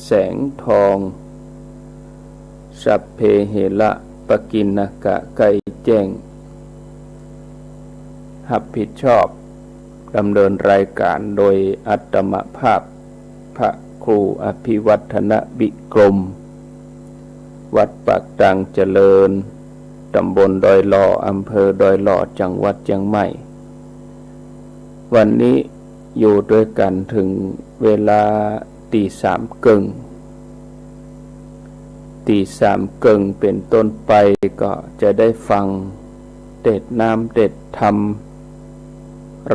แสงทองสัพเพเหระปกิณกะไกลแจ้งรับผิดชอบดำเนินรายการโดยอัตมภาพพระครูอภิวัฒนวิกรมวัดปากตังเจริญตำบลดอยหล่ออำเภอดอยหล่อจังหวัดเชียงใหม่วันนี้อยู่ด้วยกันถึงเวลาตีสามครึ่งเป็นต้นไปก็จะได้ฟังเด็ดน้ำเด็ดธรรม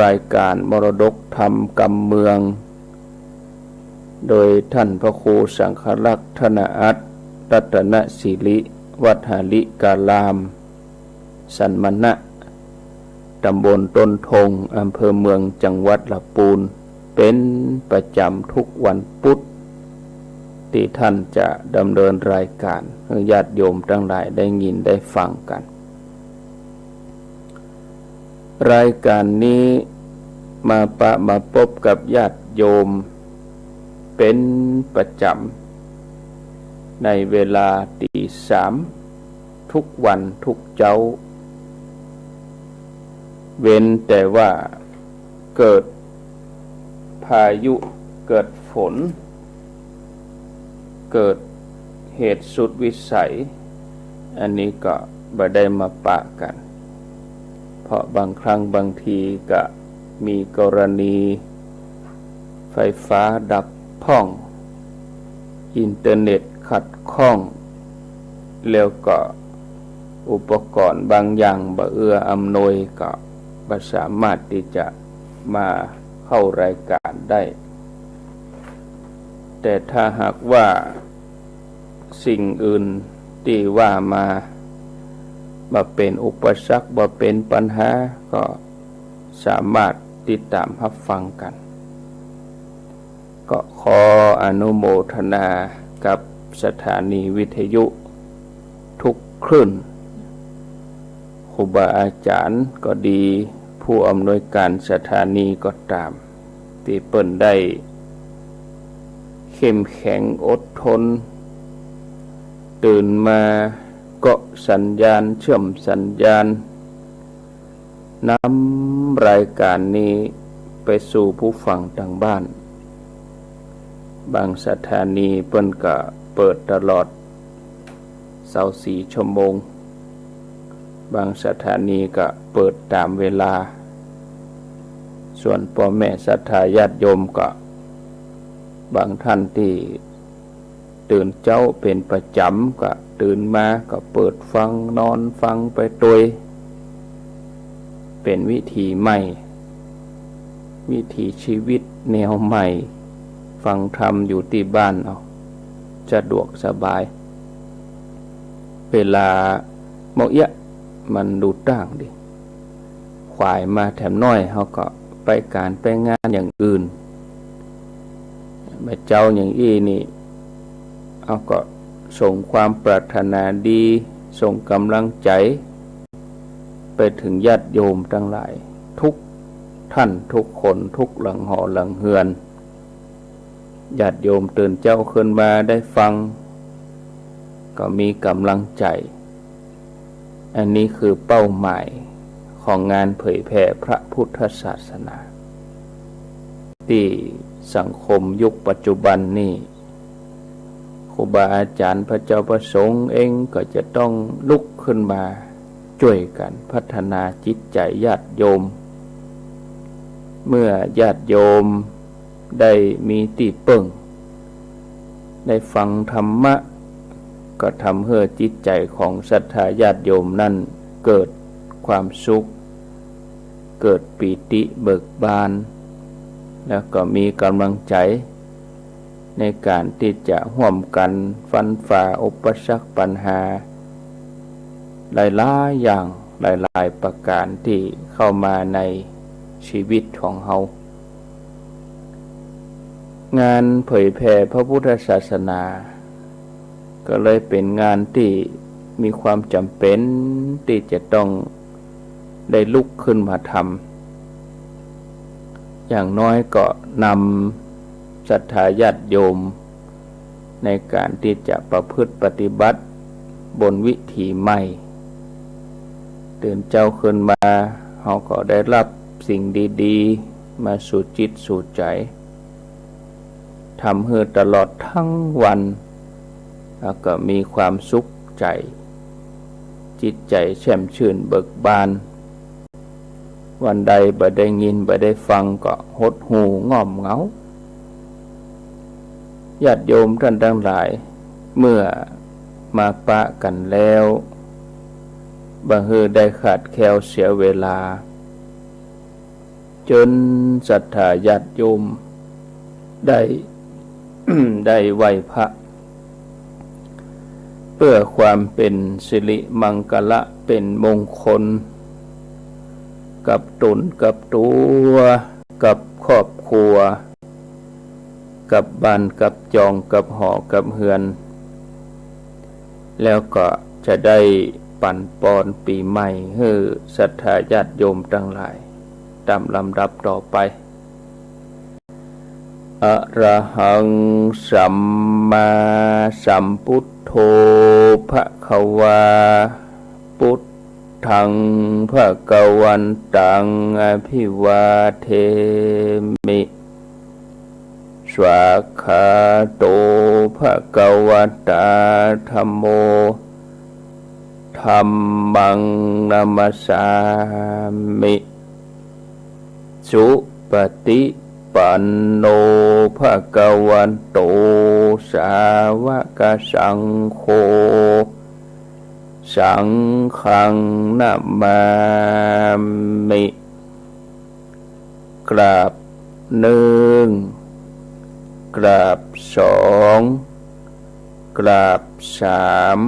รายการมรดกธรรมกำเมืองโดยท่านพระครูสังฆลักษณ์ธนอัตถรัตนศิริวัดหาลิกาลามสันมณะตำบลต้นทงอำเภอเมืองจังหวัดลำพูนเป็นประจำทุกวันพุธที่ท่านจะดำเนินรายการให้ญาติโยมทั้งหลายได้ยินได้ฟังกันรายการนี้มาพบกับญาติโยมเป็นประจำในเวลาตีสามทุกวันทุกเจ้าเว้นแต่ว่าเกิดพายุเกิดฝนเกิดเหตุสุดวิสัยอันนี้ก็บ่ได้มาปะกันเพราะบางครั้งบางทีก็มีกรณีไฟฟ้าดับพ้องอินเทอร์เน็ตขัดข้องแล้วก็อุปกรณ์บางอย่างบ่เอื้ออำนวยก็บ่สามารถที่จะมาเข้ารายการได้แต่ถ้าหากว่าสิ่งอื่นที่ว่ามาบ่เป็นอุปสรรคบ่เป็นปัญหาก็สามารถติดตามรับฟังกันก็ขออนุโมทนากับสถานีวิทยุทุกคลื่นครูบาอาจารย์ก็ดีผู้อำนวยการสถานีก็ตามที่เปิ้นได้เข้มแข็งอดทนตื่นมาเกาะสัญญาณเชื่อมสัญญาณนำรายการนี้ไปสู่ผู้ฟังทางบ้านบางสถานีเปิ้นก็เปิดตลอด24 ชั่วโมงบางสถานีก็เปิดตามเวลาส่วนพ่อแม่ศรัทธาญาติโยมก็บางท่านที่ตื่นเจ้าเป็นประจำก็ตื่นมาก็เปิดฟังนอนฟังไปโดยเป็นวิถีใหม่วิถีชีวิตแนวใหม่ฟังธรรมอยู่ที่บ้านเอาสะดวกสบายเวลาเมาเอียมันดูต่างดิขวายมาแถมน้อยเขาก็ไปการไปงานอย่างอื่นมาเจ้าอย่างอี้นี่เขาก็ส่งความปรารถนาดีส่งกำลังใจไปถึงญาติโยมทั้งหลายทุกท่านทุกคนทุกหลังหอหลังเฮือนญาติโยมตื่นเจ้าขึ้นมาได้ฟังก็มีกำลังใจอันนี้คือเป้าหมายของงานเผยแผ่พระพุทธศาสนาที่สังคมยุคปัจจุบันนี้ครูบาอาจารย์พระเจ้าประสงค์เองก็จะต้องลุกขึ้นมาช่วยกันพัฒนาจิตใจญาติโยมเมื่อญาติโยมได้มีที่พึ่งได้ฟังธรรมะก็ทำให้จิตใจของศรัทธาญาติโยมนั้นเกิดความสุขเกิดปีติเบิกบานแล้วก็มีกำลังใจในการที่จะร่วมกันฟันฝ่าอุปสรรคปัญหาหลายๆอย่างหลายๆประการที่เข้ามาในชีวิตของเรางานเผยแผ่พระพุทธศาสนาก็เลยเป็นงานที่มีความจำเป็นที่จะต้องได้ลุกขึ้นมาทำอย่างน้อยก็นำศรัทธาญาติโยม ในการที่จะประพฤติปฏิบัติบนวิถีใหม่ตื่นเจ้าขึ้นมาเราก็ได้รับสิ่งดีๆมาสู่จิตสู่ใจทำให้ตลอดทั้งวันแล้วก็มีความสุขใจจิตใจแช่มชื่นเบิกบานวันใดบ่ได้ยินบ่ได้ฟังก็หดหู่ง่อมเหงาญาติโยมท่านทั้งหลายเมื่อมาปะกันแล้วบ่ฮือได้ขาดแคลวเสียเวลาจนศรัทธาญาติโยมได้ ได้ไหว้พระเพื่อความเป็นสิริมังคละเป็นมงคลกับตนกับตัวกับครอบครัวกับบ้านกับจองกับหอกับเฮือนแล้วก็จะได้ปั่นปอนปีใหม่ให้ศรัทธาญาติโยมทั้งหลายตามลำดับต่อไปอะระหังสัมมาสัมพุทโธภควาพุทธังภควันตังอภิวาเทมิสวากขาโตภควตาธัมโมธัมมังนามัสสามิสุปฏิปันโนภควโตสาวกสังโฆสังฆังนะมามิกราบหนึ่งกราบสองกราบสาม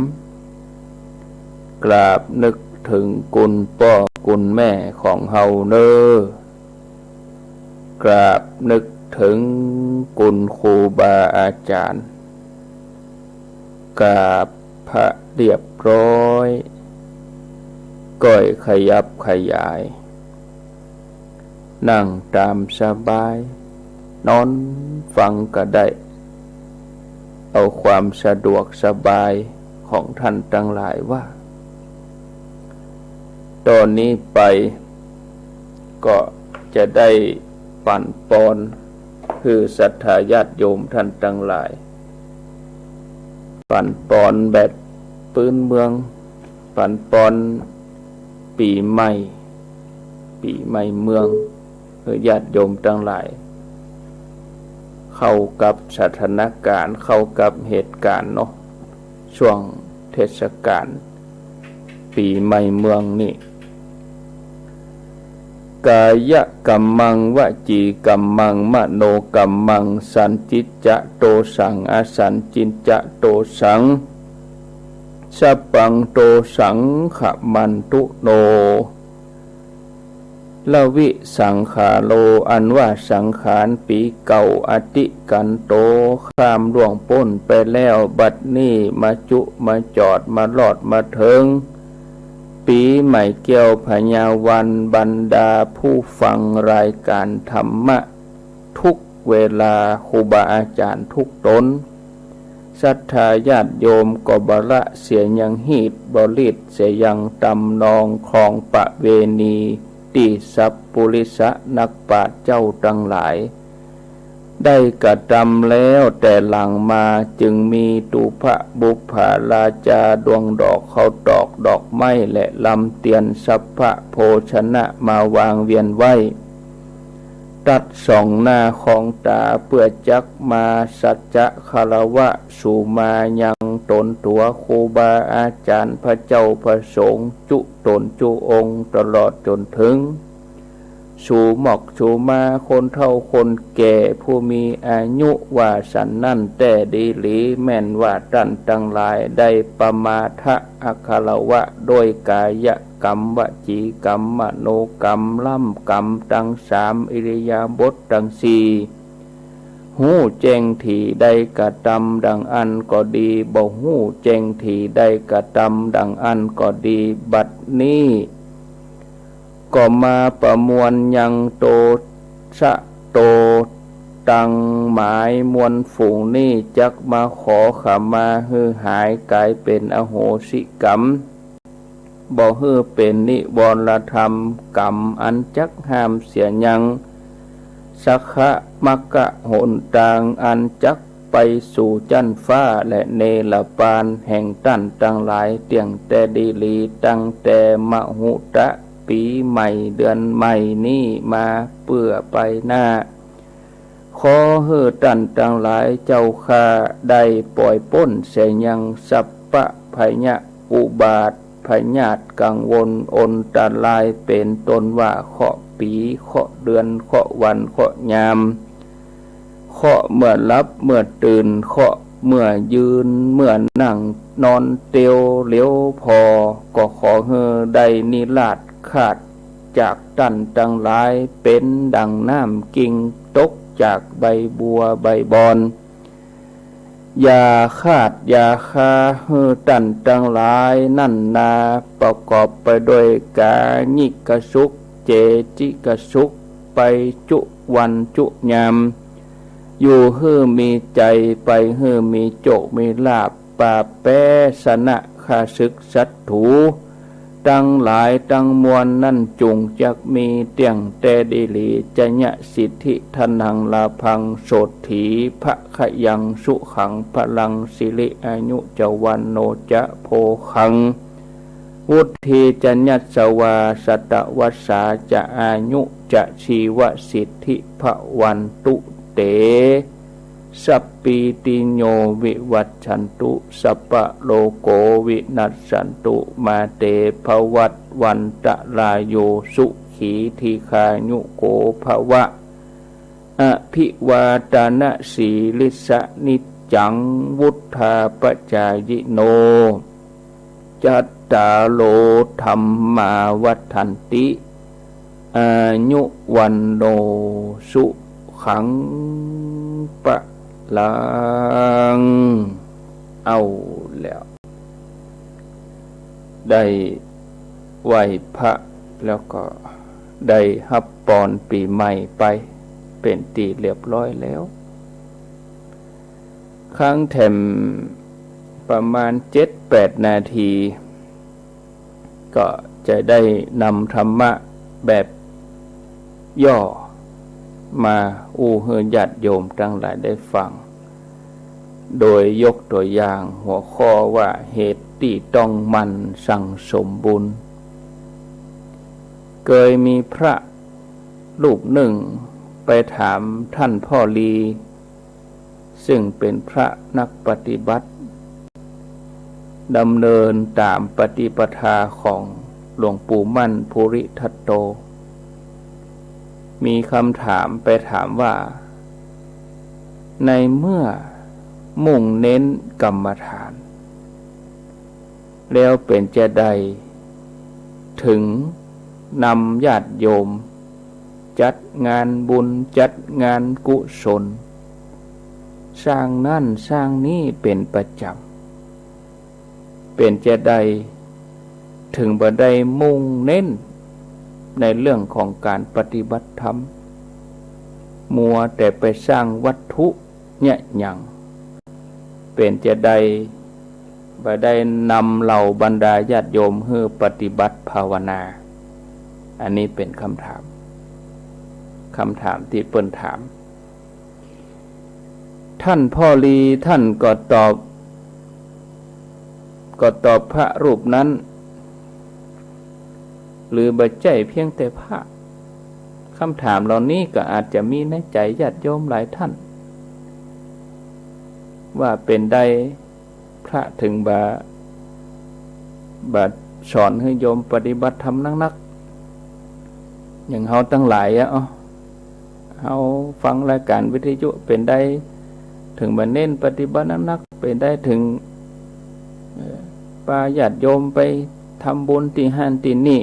กราบนึกถึงคุณพ่อคุณแม่ของเฮาเนอกราบนึกถึงคุณครูบาอาจารย์กราบพระเรียบร้อยก้อยขยับขยายนั่งตามสบายนอนฟังก็ได้เอาความสะดวกสบายของท่านทั้งหลายว่าตอนนี้ไปก็จะได้ปั่นปอนคือศรัทธาญาติโยมท่านทั้งหลายปั่นปอนแบบพื้นเมืองปั่นปอนปีใหม่เมืองคือญาติโยมทั้งหลายเข้ากับสถานการณ์เข้ากับเหตุการณ์เนาะช่วงเทศกาลปีใหม่เมืองนี่กายกัมมังวจีกัมมังมโนกัมมังสันจิจจะโตสังอสันจิจจะโตสังสัพพังโตสังขมันตุโนละวิสังขาโลอันว่าสังขารปีเก่าอติกันโตข้ามล่วงพ้นไปแล้วบัดนี้มาจุมาจอดมาลอดมาเถิงปีใหม่เกี่ยวพญาวันบรรดาผู้ฟังรายการธรรมะทุกเวลาครูบาอาจารย์ทุกตนศรัทธาญาติโยมก็บละเสียยังหีดบริตเสียยังตำนองคลองประเวณีติสัพปุริสะนักปราชญ์เจ้าทั้งหลายได้กระทำแล้วแต่หลังมาจึงมีตุภะบุพภาราชาดวงดอกเขาดอกดอกไม้และลำเตียนสัพพะโภชนะมาวางเวียนไว้ตัดส่องหน้าของตาเพื่อจักมาสัจจะคารวะสู่มายังตนตัวครูบาอาจารย์พระเจ้าพระสงฆ์จุตนจุองค์ตลอดจนถึงสู่หมอกสู่มาคนเฒ่าคนแก่ผู้มีอายุว่าสันนั่นแต่ดีหลีแม่นว่าท่านทั้งหลายได้ประมาทะอัคคารวะโดยกายกรรมวจีกรรมมโนกรรมล่ำกรรมทั้งสามอิริยาบถทั้งสี่หูแจ้งที่ได้กระทำดังอันก็ดีบ่หูแจ้งที่ได้กระทำดังอันก็ดีบัดนี้ก็มาประมวลยังโตสะโต ตังหมายมวลฝูงนี้จักมาขอขมาฮือหายกลายเป็นอโหสิกรรมบ่ฮือเป็นนิวรธรรมกรรมอันจักห้ามเสียยังสักขะมักกะหนทางอันจักไปสู่จันฟ้าและเนรปานแห่งตั้นตั้งหลายเตียงแต่ดีลีตั้งแต่มหุตะปีใหม่เดือนใหม่นี้มาเปื่อไปหน้าขอเฮือตั้นตั้งหลายเจ้าข้าได้ปล่อยป้นเสยยังสัพพะพยะอุบาทพญาตกังวลอนตรลายเป็นตนว่าเคาะปีเคาะเดือนเคาะวันเคาะยามเคาะเมื่อรับเมื่อตื่นเคาะเมื่อยืนเมื่อนั่งนอนเตียวเลี้ยวพอก็ขอเฮือได้นิราชขาดจากตันตั้งหลายเป็นดังน้ำกิ่งตกจากใบบัวใบบอนอย่าขาดอย่าคาเฮือตันตั้งหลายนั่นนาประกอบไปด้วยกาญิกสุขเจจิกสุขไปจุวันจุยามอยู่เฮือมีใจไปเฮือมีโจมีลาบป่าแปสนะข้าศึกศัตรูตั้งหลายตั้งมวลนั่นจุงจักมีเตียงแต่ดีลีจะญะสิทธิทนังลาพังโสถีพระขยังสุขังพลังสิริอายุจวันโนจะโพขังวุธีจัญญัสสวาสตวัสสาจะอายุจะชีวสิทธิภวันตุเตสัพปีติโยวิวัชชันตุสัพพะโลโกวินัสสันตุมาเตภวัตวันตะลายโยสุขีทีคายุโกภวะอภิวาทานะสีลิสะนิจังวุธาปจายโนจัตตาโลธรรมาวัฏันติอายุวันโนสุขังปะลังเอาแล้วได้ไหว้พระแล้วก็ได้ฮับปอนปีใหม่ไปเป็นตีเรียบร้อยแล้วค้างแถมประมาณ 7-8 นาทีก็จะได้นำธรรมะแบบย่อมาเฮือญาติโยมทั้งหลายได้ฟังโดยยกตัวอย่างหัวข้อว่าเหตุที่ต้องมันสั่งสมบุญเคยมีพระรูปหนึ่งไปถามท่านพ่อลีซึ่งเป็นพระนักปฏิบัติดำเนินตามปฏิปทาของหลวงปู่มั่นภูริทัตโตมีคำถามไปถามว่าในเมื่อมุ่งเน้นกรรมฐานแล้วเป็นจะใดถึงนำญาติโยมจัดงานบุญจัดงานกุศลสร้างนั่นสร้างนี้เป็นประจำเป็นจะใดถึงบ่ได้มุ่งเน้นในเรื่องของการปฏิบัติธรรมมัวแต่ไปสร้างวัตถุเนี่ยอย่างเป็นจะได้บ่ได้นำเหล่าบรรดาญาติโยมให้ปฏิบัติภาวนาอันนี้เป็นคำถามที่เปิ้นถามท่านพ่อลีท่านก็ตอบพระรูปนั้นหรือบ่ใจเพียงแต่พระคำถามเหล่านี้ก็อาจจะมีในใจญาติโยมหลายท่านว่าเป็นได้พระถึงบาสอนให้โยมปฏิบัติธรรมนักๆอย่างเฮาตั้งหลายเฮาฟังรายการวิทยุเป็นได้ถึงบ่เน้นปฏิบัตินักๆเป็นได้ถึงปาญาติโยมไปทำบุญที่ห้านที่นี่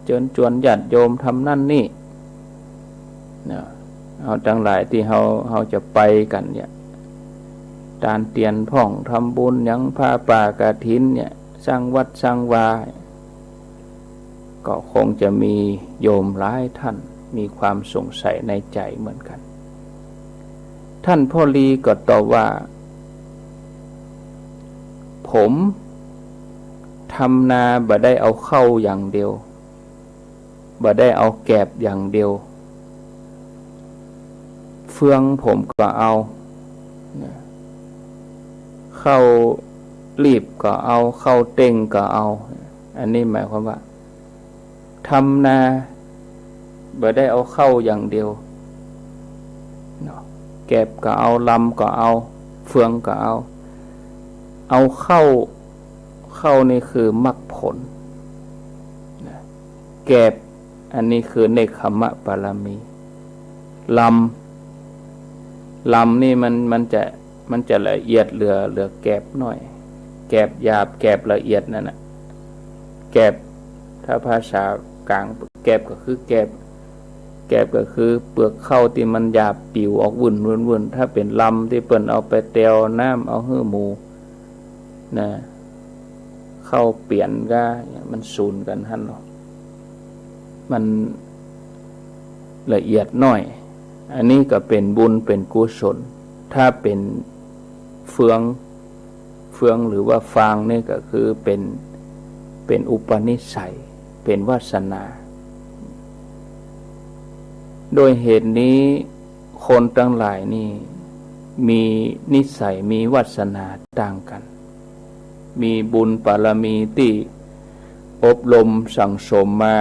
เชิญชวนญาติโยมทำนั่นนี่เอาทั้งหลายที่เฮาจะไปกันเนี่ยตานเตียนพ่องทำบุญยังผ้าป่ากฐินเนี่ยสร้างวัดสร้างวาก็คงจะมีโยมหลายท่านมีความสงสัยในใจเหมือนกัน ท่านพ่อลีก็ตอบว่าผมทำนาบ่ได้เอาเข้าอย่างเดียวบ่ได้เอาแกบอย่างเดียวเฟืองผมก็เอาเข้ารีบก็เอาเข้าเต็งก็เอาอันนี้หมายความว่าทำนาบ่ได้เอาเข้าอย่างเดียวแกบก็เอาลำก็เอาเฟืองก็เอาเข้านี่คือมรรคผลแกบอันนี้คือเนกขมะปารมีลำนี่มันจะละเอียดเหลือแกบหน่อยแกบหยาบแกบละเอียดนั่นน่ะแกบถ้าภาษากลางแกบก็คือแกบก็คือเปลือกข้าวที่มันหยาบปิวออกวุ่นถ้าเป็นลำที่เปิ้นเอาไปเตียวน้ำเอาหื้อหมูนะเข้าเปลี่ยนก็มันสูนกันหั่นเนาะมันละเอียดหน่อยอันนี้ก็เป็นบุญเป็นกุศลถ้าเป็นเฟืองหรือว่าฟางนี่ก็คือเป็นอุปนิสัยเป็นวาสนาโดยเหตุนี้คนทั้งหลายนี่มีนิสัยมีวาสนาต่างกันมีบุญบารมีที่อบรมสั่งสมมา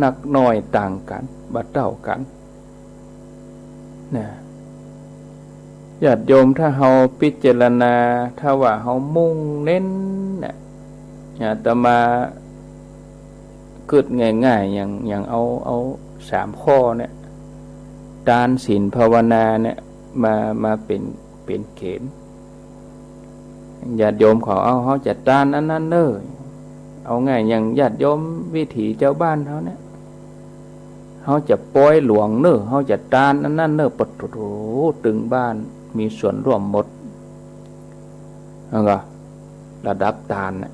นักน้อยต่างกันบ่เท่ากันนะญาติโยมถ้าเฮาพิจารณาถ้าว่าเฮามุ่งเน้นน่ะอาตมาเกิดง่ายๆอย่างเอา3ข้อเนี่ยทานศีลภาวนาเนี่ยมาเป็นเกณฑ์ญาติโยมเขาจะทานอันนั้นเลยเอาง่ายอย่างญาติโยมวิถีเจ้าบ้านเขาเนี่ยเขาจะปล่อยหลวงเนอะเขาจะทานอันนั้นเนอะปะโถตึงบ้านมีส่วนร่วมหมดแล้วก็ระดับทานน่ะ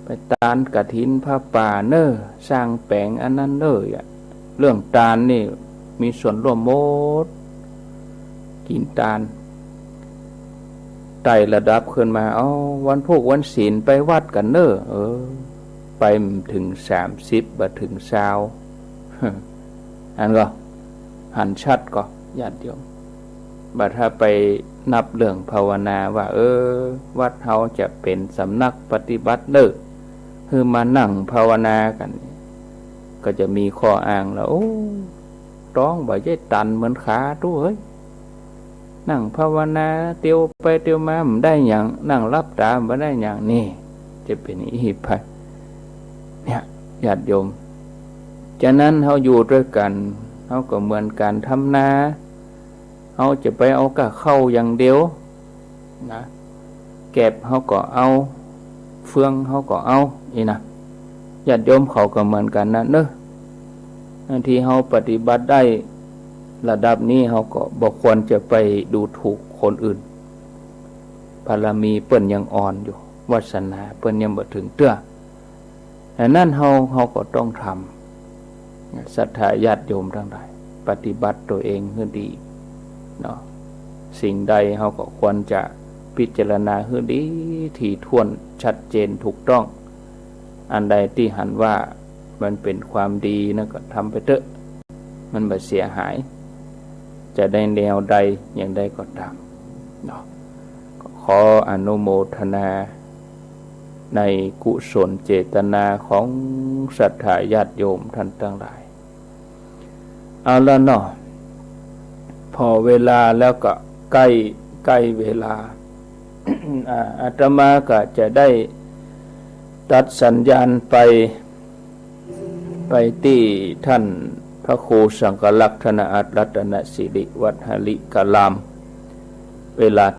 ไปทานกฐินผ้าป่าเนอะสร้างแปลงอันนั้นเนอะเรื่องทานนี่มีส่วนร่วมหมดกินทานไต่ระดับขึ้นมาวันพวกวันศีลไปวัดกันเนอะไปถึง30บ่ถึง20อันก็หันชัดก็ญาติโยมบัดถ้าไปนับเรื่องภาวนาว่าวัดเฮาจะเป็นสำนักปฏิบัติเนอะคือมานั่งภาวนากันก็จะมีข้ออ้างแล้วร้องบ่ใช่ตันเหมือนขาตู้เฮ้ยนั่งภาวนาเตียวไปเตียวมามันได้อย่างนั่งรับตาบ่ได้อย่างนี่จะเป็นอีไปเนี่ยญาติโยมฉะนั้นเฮาอยู่ด้วยกันเฮาก็เหมือนการทำนาเฮาจะไปเอากะเข้าอย่างเดียวนะแก็บเฮาก็เอาเฟืองเฮาก็เอานี่นะญาติโยมเขาก็เหมือนกันนะเนอะที่เฮาปฏิบัติได้ระดับนี้เฮาก็บ่ควรจะไปดูถูกคนอื่นบารมีเปิ้นยังอ่อนอยู่วาสนาเปิ้นยังบ่ถึงเตื้อแต่นั่นเฮาก็ต้องทำศรัทธาญาติโยมทั้งหลายปฏิบัติตัวเองให้ดีเนาะสิ่งใดเฮาก็ควรจะพิจารณาให้ดีถี่ถ้วนชัดเจนถูกต้องอันใดที่หันว่ามันเป็นความดีนะก็ทำไปเถอะมันไม่เสียหายจะได้แนวใดอย่างใดก็ตามเนาะขออนุโมทนาในกุศลเจตนาของศรัทธาญาติโยมท่านทั้งหลายเอาละเนาะพอเวลาแล้วก็ใกล้เวลา อาตมาก็จะได้ตัดสัญญาณไปที่ท่านพระครูสังฆลักษณอัตรัตนสิริวัฒหลิกลามเวลา